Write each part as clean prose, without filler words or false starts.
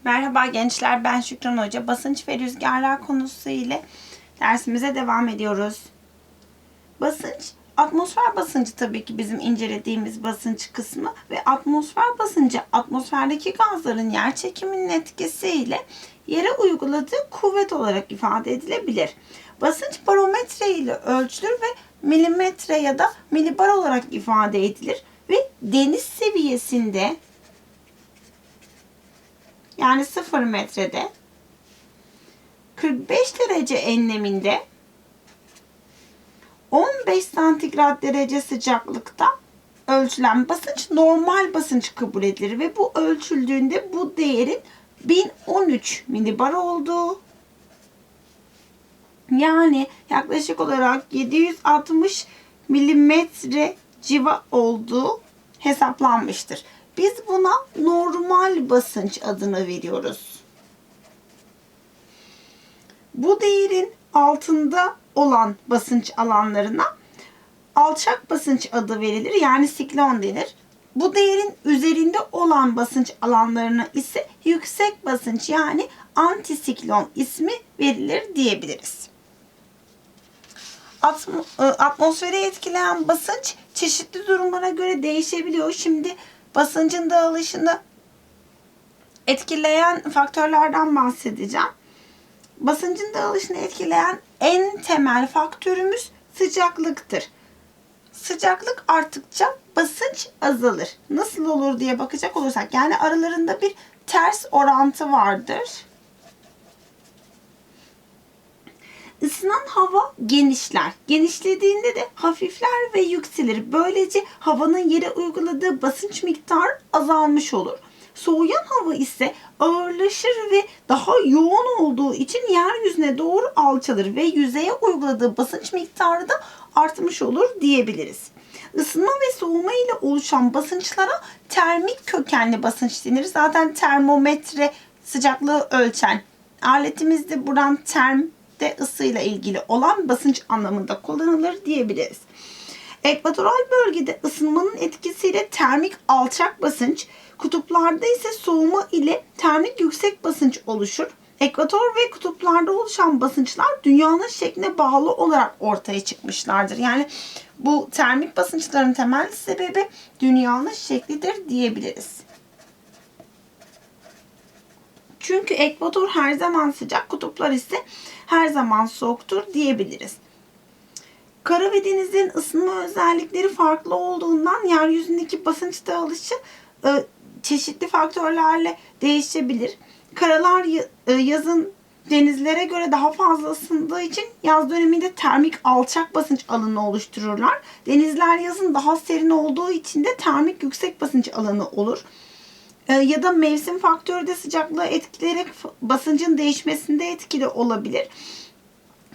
Merhaba gençler, ben Şükran Hoca. Basınç ve rüzgarlar konusu ile dersimize devam ediyoruz. Basınç, atmosfer basıncı tabii ki bizim incelediğimiz basınç kısmı ve atmosfer basıncı atmosferdeki gazların yer çekiminin etkisiyle yere uyguladığı kuvvet olarak ifade edilebilir. Basınç barometre ile ölçülür ve milimetre ya da milibar olarak ifade edilir ve deniz seviyesinde yani 0 metrede 45 derece enleminde 15 santigrat derece sıcaklıkta ölçülen basınç normal basınç kabul edilir ve bu ölçüldüğünde bu değerin 1013 milibar olduğu, yani yaklaşık olarak 760 milimetre civa olduğu hesaplanmıştır. Biz buna normal basınç adını veriyoruz. Bu değerin altında olan basınç alanlarına alçak basınç adı verilir. Yani siklon denir. Bu değerin üzerinde olan basınç alanlarına ise yüksek basınç yani antisiklon ismi verilir diyebiliriz. Atmosfere etkileyen basınç çeşitli durumlara göre değişebiliyor. Şimdi basıncın dağılışını etkileyen faktörlerden bahsedeceğim. Basıncın dağılışını etkileyen en temel faktörümüz sıcaklıktır. Sıcaklık arttıkça basınç azalır. Nasıl olur diye bakacak olursak, yani aralarında bir ters orantı vardır. Isınan hava genişler. Genişlediğinde de hafifler ve yükselir. Böylece havanın yere uyguladığı basınç miktarı azalmış olur. Soğuyan hava ise ağırlaşır ve daha yoğun olduğu için yeryüzüne doğru alçalır ve yüzeye uyguladığı basınç miktarı da artmış olur diyebiliriz. Isınma ve soğuma ile oluşan basınçlara termik kökenli basınç denir. Zaten termometre sıcaklığı ölçen aletimiz de buradan de ısıyla ilgili olan basınç anlamında kullanılır diyebiliriz. Ekvatoral bölgede ısınmanın etkisiyle termik alçak basınç, kutuplarda ise soğuma ile termik yüksek basınç oluşur. Ekvator ve kutuplarda oluşan basınçlar dünyanın şekline bağlı olarak ortaya çıkmışlardır. Yani bu termik basınçların temel sebebi dünyanın şeklidir diyebiliriz. Çünkü ekvator her zaman sıcak, kutuplar ise her zaman soğuktur diyebiliriz. Kara ve denizlerin ısınma özellikleri farklı olduğundan yeryüzündeki basınç dağılışı çeşitli faktörlerle değişebilir. Karalar yazın denizlere göre daha fazla ısındığı için yaz döneminde termik alçak basınç alanı oluştururlar. Denizler yazın daha serin olduğu için de termik yüksek basınç alanı olur. Ya da mevsim faktörü de sıcaklığı etkileyerek basıncın değişmesinde etkili olabilir.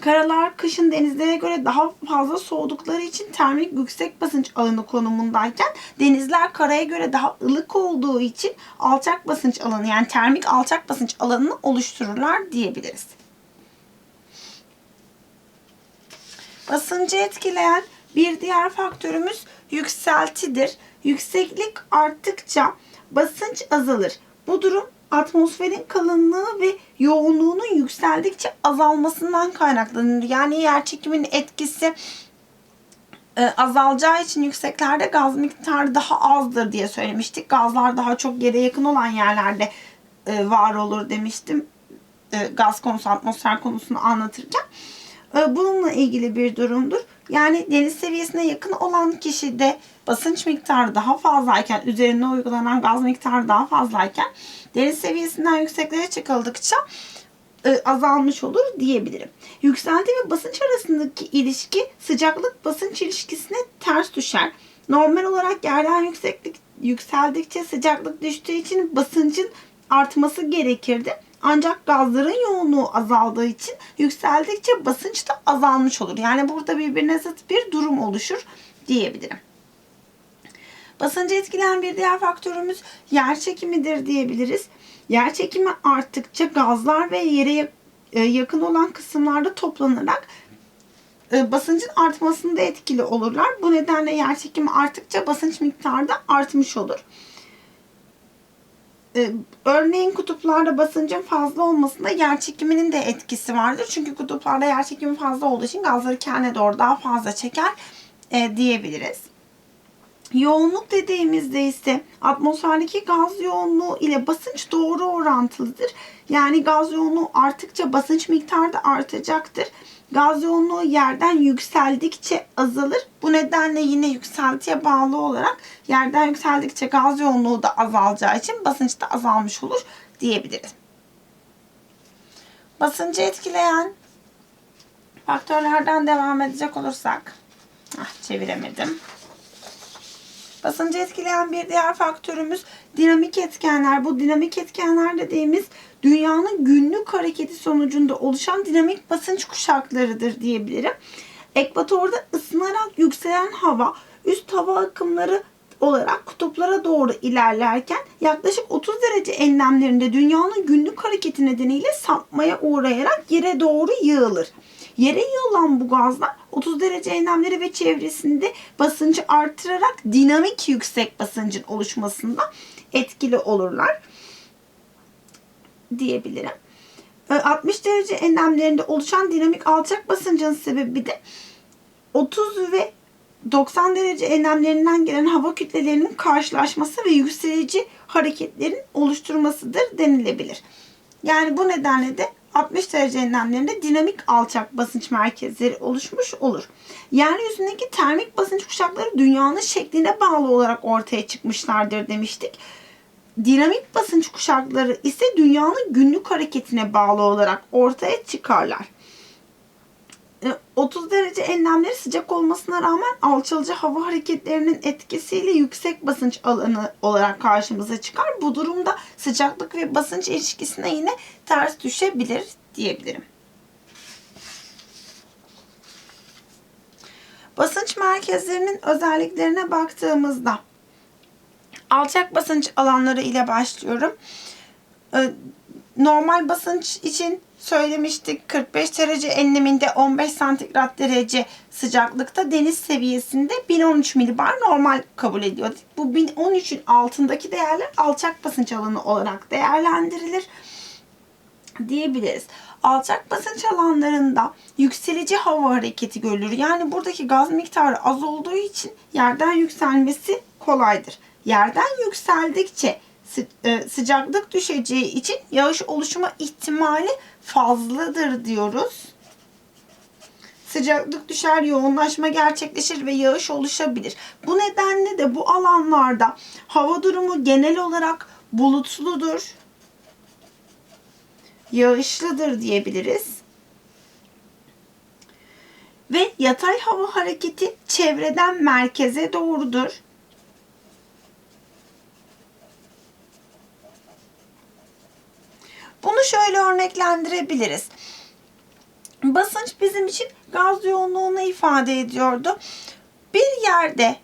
Karalar kışın denizlere göre daha fazla soğudukları için termik yüksek basınç alanı konumundayken denizler karaya göre daha ılık olduğu için alçak basınç alanı, yani termik alçak basınç alanını oluştururlar diyebiliriz. Basıncı etkileyen bir diğer faktörümüz yükseltidir. Yükseklik arttıkça basınç azalır. Bu durum atmosferin kalınlığı ve yoğunluğunun yükseldikçe azalmasından kaynaklanır. Yani yerçekiminin etkisi azalacağı için yükseklerde gaz miktarı daha azdır diye söylemiştik. Gazlar daha çok yere yakın olan yerlerde var olur demiştim. Gaz konusu, atmosfer konusunu anlatırken. Bununla ilgili bir durumdur. Yani deniz seviyesine yakın olan kişide basınç miktarı daha fazlayken, üzerine uygulanan gaz miktarı daha fazlayken deniz seviyesinden yükseklere çıkıldıkça azalmış olur diyebilirim. Yükselti ve basınç arasındaki ilişki sıcaklık basınç ilişkisine ters düşer. Normal olarak yerden yükseldikçe sıcaklık düştüğü için basıncın artması gerekirdi. Ancak gazların yoğunluğu azaldığı için yükseldikçe basınç da azalmış olur. Yani burada birbirine zıt bir durum oluşur diyebilirim. Basıncı etkileyen bir diğer faktörümüz yer çekimidir diyebiliriz. Yer çekimi arttıkça gazlar ve yere yakın olan kısımlarda toplanarak basıncın artmasında etkili olurlar. Bu nedenle yer çekimi arttıkça basınç miktarı da artmış olur. Örneğin kutuplarda basıncın fazla olmasında yer çekiminin de etkisi vardır. Çünkü kutuplarda yer çekimi fazla olduğu için gazları kendine doğru daha fazla çeker diyebiliriz. Yoğunluk dediğimizde ise atmosferdeki gaz yoğunluğu ile basınç doğru orantılıdır. Yani gaz yoğunluğu arttıkça basınç miktarı da artacaktır. Gaz yoğunluğu yerden yükseldikçe azalır. Bu nedenle yine yükseltiye bağlı olarak yerden yükseldikçe gaz yoğunluğu da azalacağı için basınç da azalmış olur diyebiliriz. Basıncı etkileyen faktörlerden devam edecek olursak, çeviremedim. Basıncı etkileyen bir diğer faktörümüz dinamik etkenler. Bu dinamik etkenler dediğimiz dünyanın günlük hareketi sonucunda oluşan dinamik basınç kuşaklarıdır diyebilirim. Ekvatorda ısınarak yükselen hava üst hava akımları olarak kutuplara doğru ilerlerken yaklaşık 30 derece enlemlerinde dünyanın günlük hareketi nedeniyle sapmaya uğrayarak yere doğru yığılır. Yere yığılan bu gazlar 30 derece enlemleri ve çevresinde basıncı artırarak dinamik yüksek basıncın oluşmasında etkili olurlar diyebilirim. 60 derece enlemlerinde oluşan dinamik alçak basıncın sebebi de 30 ve 90 derece enlemlerinden gelen hava kütlelerinin karşılaşması ve yükselici hareketlerin oluşturmasıdır denilebilir. Yani bu nedenle de 60 derece enlemlerinde dinamik alçak basınç merkezleri oluşmuş olur. Yeryüzündeki termik basınç kuşakları dünyanın şekline bağlı olarak ortaya çıkmışlardır demiştik. Dinamik basınç kuşakları ise dünyanın günlük hareketine bağlı olarak ortaya çıkarlar. 30 derece enlemleri sıcak olmasına rağmen alçalıcı hava hareketlerinin etkisiyle yüksek basınç alanı olarak karşımıza çıkar. Bu durumda sıcaklık ve basınç ilişkisine yine ters düşebilir diyebilirim. Basınç merkezlerinin özelliklerine baktığımızda alçak basınç alanları ile başlıyorum. Normal basınç için söylemiştik. 45 derece enleminde 15 santigrat derece sıcaklıkta deniz seviyesinde 1013 milibar normal kabul ediyorduk. Bu 1013'ün altındaki değerler alçak basınç alanı olarak değerlendirilir diyebiliriz. Alçak basınç alanlarında yükselici hava hareketi görülür. Yani buradaki gaz miktarı az olduğu için yerden yükselmesi kolaydır. Yerden yükseldikçe sıcaklık düşeceği için yağış oluşma ihtimali fazladır diyoruz. Sıcaklık düşer, yoğunlaşma gerçekleşir ve yağış oluşabilir. Bu nedenle de bu alanlarda hava durumu genel olarak bulutludur, yağışlıdır diyebiliriz. Ve yatay hava hareketi çevreden merkeze doğrudur. Bunu şöyle örneklendirebiliriz. Basınç bizim için gaz yoğunluğunu ifade ediyordu. Bir yerde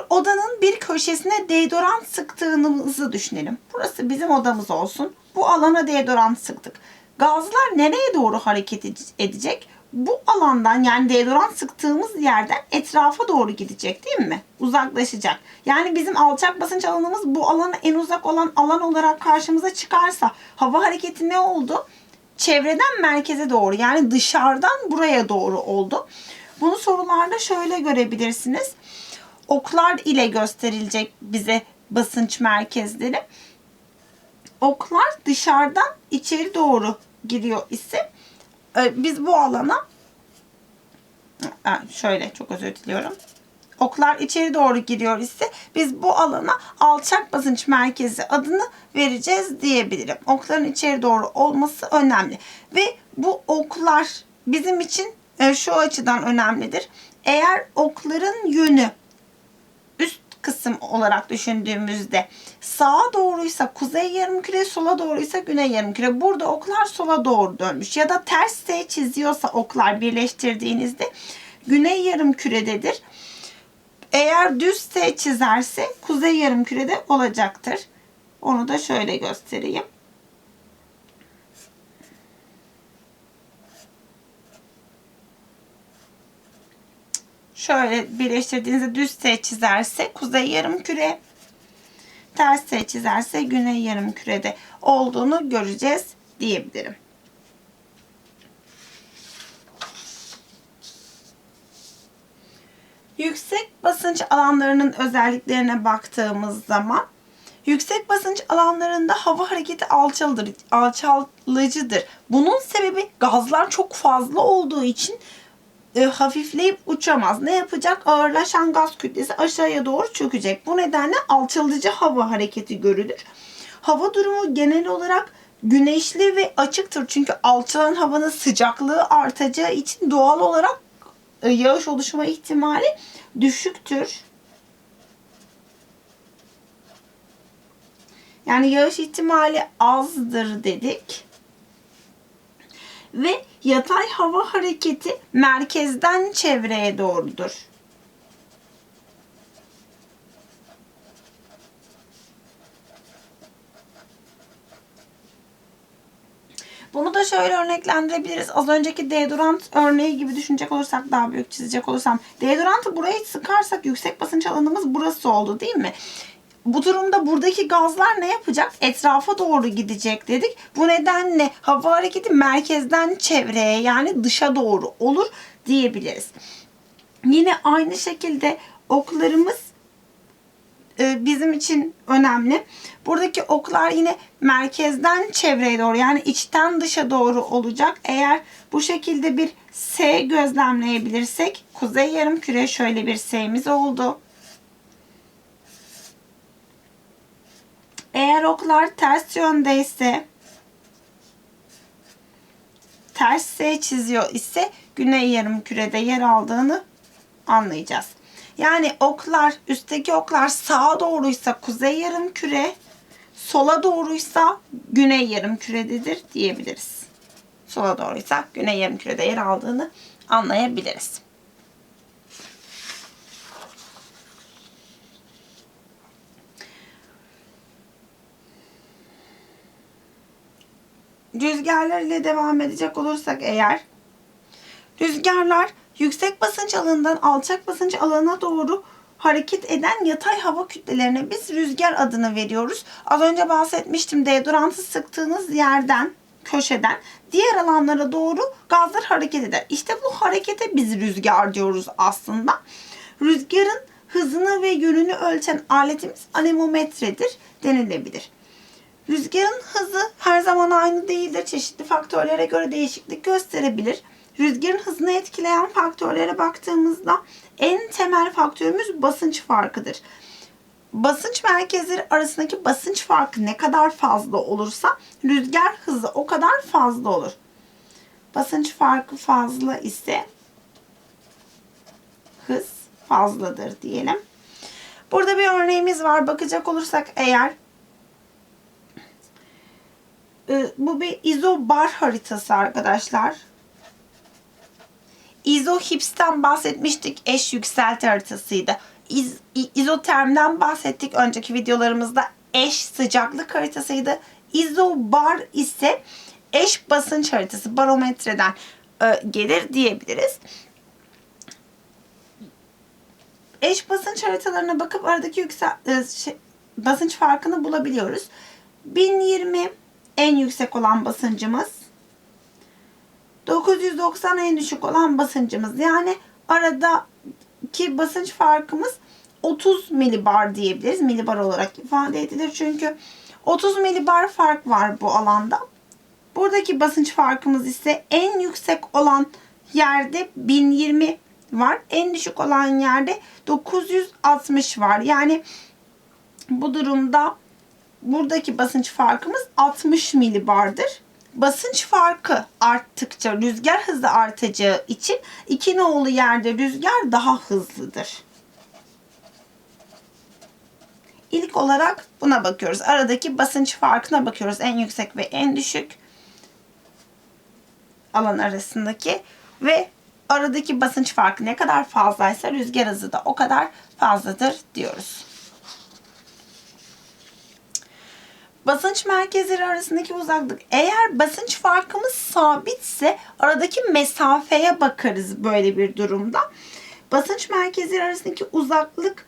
odanın bir köşesine deodorant sıktığımızı düşünelim. Burası bizim odamız olsun. Bu alana deodorant sıktık. Gazlar nereye doğru hareket edecek? Bu alandan, yani deodorant sıktığımız yerden etrafa doğru gidecek değil mi? Uzaklaşacak. Yani bizim alçak basınç alanımız bu alana en uzak olan alan olarak karşımıza çıkarsa hava hareketi ne oldu? Çevreden merkeze doğru, yani dışarıdan buraya doğru oldu. Bunu sorularda şöyle görebilirsiniz. Oklar ile gösterilecek bize basınç merkezleri. Oklar dışarıdan içeri doğru giriyor ise biz bu alana şöyle, çok özür diliyorum. Oklar içeri doğru giriyor ise biz bu alana alçak basınç merkezi adını vereceğiz diyebilirim. Okların içeri doğru olması önemli. Ve bu oklar bizim için şu açıdan önemlidir. Eğer okların yönü üst kısım olarak düşündüğümüzde sağa doğruysa kuzey yarımküre, sola doğruysa güney yarımküre. Burada oklar sola doğru dönmüş. Ya da ters S çiziyorsa oklar birleştirdiğinizde güney yarımkürededir. Eğer düz S çizerse kuzey yarımkürede olacaktır. Onu da şöyle göstereyim. Şöyle birleştirdiğinizde düz S çizerse kuzey yarımküre, ters S çizerse güney yarımkürede olduğunu göreceğiz diyebilirim. Yüksek basınç alanlarının özelliklerine baktığımız zaman yüksek basınç alanlarında hava hareketi alçalıcıdır. Bunun sebebi gazlar çok fazla olduğu için hafifleyip uçamaz. Ne yapacak? Ağırlaşan gaz kütlesi aşağıya doğru çökecek. Bu nedenle alçalıcı hava hareketi görülür. Hava durumu genel olarak güneşli ve açıktır. Çünkü alçalan havanın sıcaklığı artacağı için doğal olarak yağış oluşma ihtimali düşüktür. Yani yağış ihtimali azdır dedik. Ve yatay hava hareketi merkezden çevreye doğrudur. Bunu da şöyle örneklendirebiliriz. Az önceki deodorant örneği gibi düşünecek olursak, daha büyük çizecek olursam. Deodorantı buraya sıkarsak yüksek basınç alanımız burası oldu değil mi? Bu durumda buradaki gazlar ne yapacak? Etrafa doğru gidecek dedik. Bu nedenle hava hareketi merkezden çevreye, yani dışa doğru olur diyebiliriz. Yine aynı şekilde oklarımız bizim için önemli. Buradaki oklar yine merkezden çevreye doğru, yani içten dışa doğru olacak. Eğer bu şekilde bir S gözlemleyebilirsek, kuzey yarımküre şöyle bir S'miz oldu. Eğer oklar ters yöndeyse, ters S çiziyor ise güney yarımkürede yer aldığını anlayacağız. Yani oklar, üstteki oklar sağa doğruysa kuzey yarımküre, sola doğruysa güney yarımkürededir diyebiliriz. Sola doğruysa güney yarımkürede yer aldığını anlayabiliriz. Rüzgarlar ile devam edecek olursak eğer, rüzgarlar yüksek basınç alanından alçak basınç alanına doğru hareket eden yatay hava kütlelerine biz rüzgar adını veriyoruz. Az önce bahsetmiştim, deodorantı sıktığınız yerden, köşeden diğer alanlara doğru gazlar hareket eder. İşte bu harekete biz rüzgar diyoruz aslında. Rüzgarın hızını ve yönünü ölçen aletimiz anemometredir denilebilir. Rüzgarın hızı her zaman aynı değildir. Çeşitli faktörlere göre değişiklik gösterebilir. Rüzgarın hızını etkileyen faktörlere baktığımızda en temel faktörümüz basınç farkıdır. Basınç merkezleri arasındaki basınç farkı ne kadar fazla olursa rüzgar hızı o kadar fazla olur. Basınç farkı fazla ise hız fazladır diyelim. Burada bir örneğimiz var. Bakacak olursak eğer, bu bir izobar haritası arkadaşlar. İzohips'ten bahsetmiştik. Eş yükselti haritasıydı. İzotermden bahsettik önceki videolarımızda. Eş sıcaklık haritasıydı. İzobar ise eş basınç haritası. Barometreden gelir diyebiliriz. Eş basınç haritalarına bakıp aradaki basınç farkını bulabiliyoruz. 1020 en yüksek olan basıncımız. 990 en düşük olan basıncımız. Yani aradaki basınç farkımız 30 milibar diyebiliriz. Milibar olarak ifade edilir. Çünkü 30 milibar fark var bu alanda. Buradaki basınç farkımız ise en yüksek olan yerde 1020 var. En düşük olan yerde 960 var. Yani bu durumda buradaki basınç farkımız 60 milibardır. Basınç farkı arttıkça rüzgar hızı artacağı için 2 nolu yerde rüzgar daha hızlıdır. İlk olarak buna bakıyoruz. Aradaki basınç farkına bakıyoruz. En yüksek ve en düşük alan arasındaki ve aradaki basınç farkı ne kadar fazlaysa rüzgar hızı da o kadar fazladır diyoruz. Basınç merkezleri arasındaki uzaklık. Eğer basınç farkımız sabitse aradaki mesafeye bakarız böyle bir durumda. Basınç merkezleri arasındaki uzaklık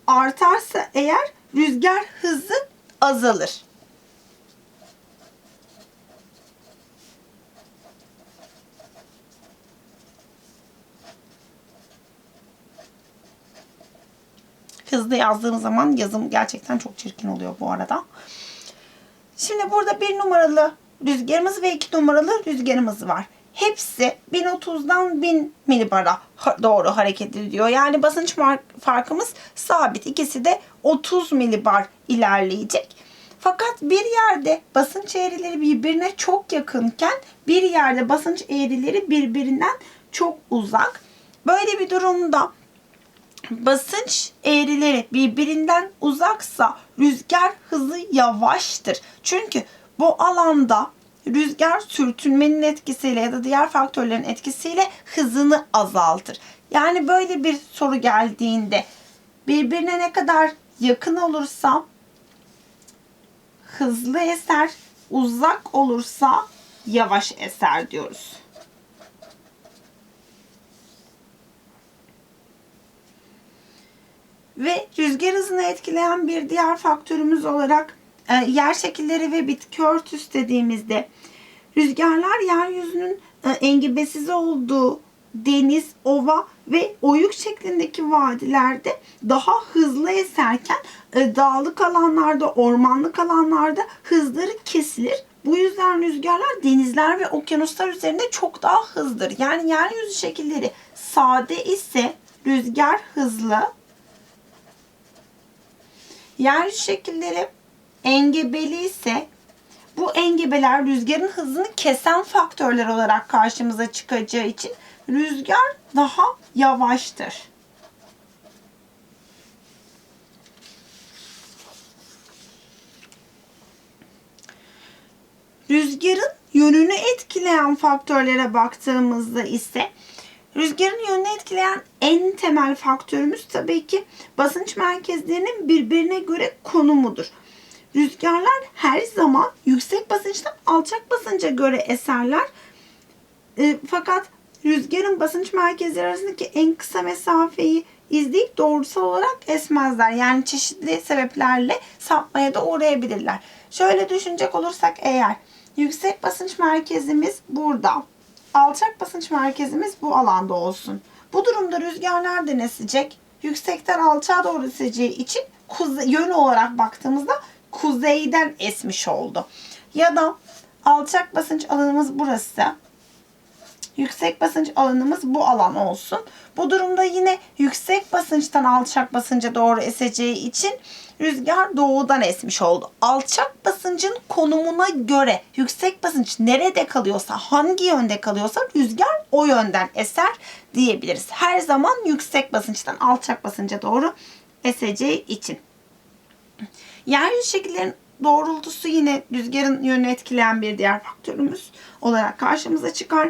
artarsa eğer rüzgar hızı azalır. Hızlı yazdığım zaman yazım gerçekten çok çirkin oluyor bu arada. Şimdi burada 1 numaralı rüzgarımız ve 2 numaralı rüzgarımız var. Hepsi 1030'dan 1000 milibara doğru hareket ediyor. Yani basınç farkımız sabit. İkisi de 30 milibar ilerleyecek. Fakat bir yerde basınç eğrileri birbirine çok yakınken bir yerde basınç eğrileri birbirinden çok uzak. Böyle bir durumda basınç eğrileri birbirinden uzaksa rüzgar hızı yavaştır. Çünkü bu alanda rüzgar sürtünmenin etkisiyle ya da diğer faktörlerin etkisiyle hızını azaltır. Yani böyle bir soru geldiğinde birbirine ne kadar yakın olursa hızlı eser, uzak olursa yavaş eser diyoruz. Ve rüzgar hızını etkileyen bir diğer faktörümüz olarak yer şekilleri ve bitki örtüsü dediğimizde rüzgarlar yeryüzünün engebesiz olduğu deniz, ova ve oyuk şeklindeki vadilerde daha hızlı eserken dağlık alanlarda, ormanlık alanlarda hızları kesilir. Bu yüzden rüzgarlar denizler ve okyanuslar üzerinde çok daha hızlıdır. Yani yeryüzü şekilleri sade ise rüzgar hızlı, yeryüzü şekilleri engebeli ise bu engebeler rüzgarın hızını kesen faktörler olarak karşımıza çıkacağı için rüzgar daha yavaştır. Rüzgarın yönünü etkileyen faktörlere baktığımızda ise rüzgarın yönünü etkileyen en temel faktörümüz tabii ki basınç merkezlerinin birbirine göre konumudur. Rüzgarlar her zaman yüksek basınçtan alçak basınca göre eserler. Fakat rüzgarın basınç merkezleri arasındaki en kısa mesafeyi izleyip doğrusal olarak esmezler. Yani çeşitli sebeplerle sapmaya da uğrayabilirler. Şöyle düşünecek olursak eğer yüksek basınç merkezimiz burada, alçak basınç merkezimiz bu alanda olsun. Bu durumda rüzgar nereden esecek? Yüksekten alçağa doğru eseceği için yön olarak baktığımızda kuzeyden esmiş oldu. Ya da alçak basınç alanımız burası. Yüksek basınç alanımız bu alan olsun. Bu durumda yine yüksek basınçtan alçak basınca doğru eseceği için rüzgar doğudan esmiş oldu. Alçak basıncın konumuna göre yüksek basınç nerede kalıyorsa, hangi yönde kalıyorsa rüzgar o yönden eser diyebiliriz. Her zaman yüksek basınçtan alçak basınca doğru eseceği için. Yeryüzü şekillerinin doğrultusu yine rüzgarın yönünü etkileyen bir diğer faktörümüz olarak karşımıza çıkar.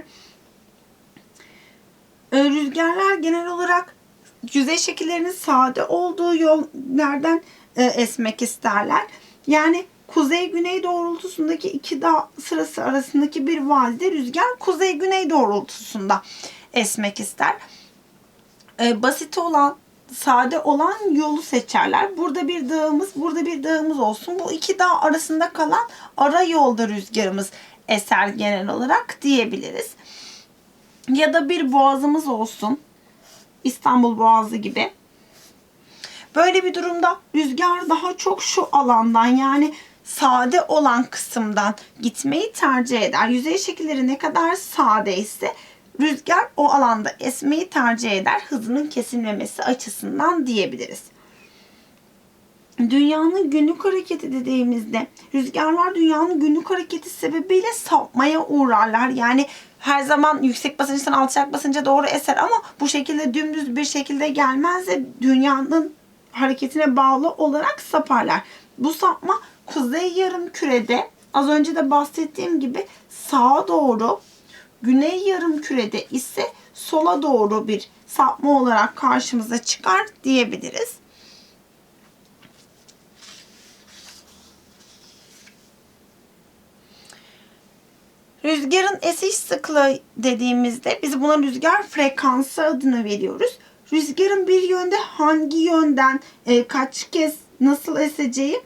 Rüzgarlar genel olarak yüzey şekillerinin sade olduğu yollardan esmek isterler. Yani kuzey-güney doğrultusundaki iki dağ sırası arasındaki bir vadide rüzgar kuzey-güney doğrultusunda esmek ister. Basit olan, sade olan yolu seçerler. Burada bir dağımız olsun. Bu iki dağ arasında kalan ara yolda rüzgarımız eser genel olarak diyebiliriz. Ya da bir boğazımız olsun. İstanbul Boğazı gibi. Böyle bir durumda rüzgar daha çok şu alandan, yani sade olan kısımdan gitmeyi tercih eder. Yüzey şekilleri ne kadar sade ise rüzgar o alanda esmeyi tercih eder. Hızının kesilmemesi açısından diyebiliriz. Dünyanın günlük hareketi dediğimizde rüzgarlar dünyanın günlük hareketi sebebiyle sapmaya uğrarlar. Yani her zaman yüksek basınçtan alçak basınca doğru eser ama bu şekilde dümdüz bir şekilde gelmez de dünyanın hareketine bağlı olarak saparlar. Bu sapma kuzey yarımkürede az önce de bahsettiğim gibi sağa doğru, güney yarımkürede ise sola doğru bir sapma olarak karşımıza çıkar diyebiliriz. Rüzgarın esiş sıklığı dediğimizde biz buna rüzgar frekansı adını veriyoruz. Rüzgarın bir yönde hangi yönden kaç kez nasıl eseceği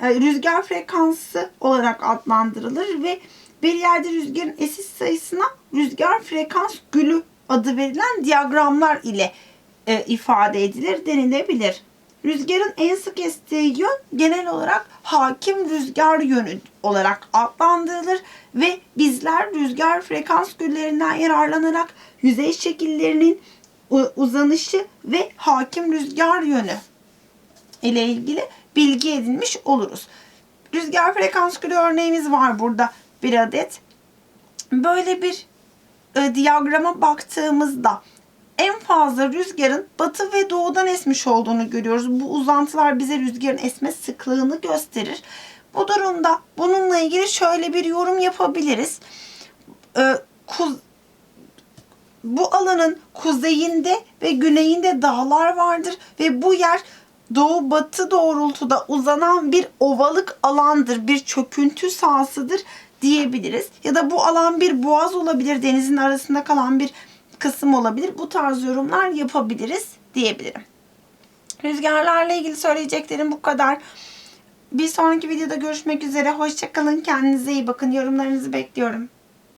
rüzgar frekansı olarak adlandırılır ve bir yerde rüzgarın esiş sayısına rüzgar frekans gülü adı verilen diyagramlar ile ifade edilir denilebilir. Rüzgarın en sık estiği yön genel olarak hakim rüzgar yönü olarak adlandırılır ve bizler rüzgar frekans güllerinden yararlanarak yüzey şekillerinin uzanışı ve hakim rüzgar yönü ile ilgili bilgi edinmiş oluruz. Rüzgar frekans gülü örneğimiz var burada bir adet. Böyle bir diyagrama baktığımızda en fazla rüzgarın batı ve doğudan esmiş olduğunu görüyoruz. Bu uzantılar bize rüzgarın esme sıklığını gösterir. Bu durumda bununla ilgili şöyle bir yorum yapabiliriz. Bu alanın kuzeyinde ve güneyinde dağlar vardır ve bu yer doğu batı doğrultuda uzanan bir ovalık alandır, bir çöküntü sahasıdır diyebiliriz. Ya da bu alan bir boğaz olabilir, denizin arasında kalan bir kısım olabilir. Bu tarz yorumlar yapabiliriz diyebilirim. Rüzgarlarla ilgili söyleyeceklerim bu kadar. Bir sonraki videoda görüşmek üzere. Hoşça kalın. Kendinize iyi bakın. Yorumlarınızı bekliyorum.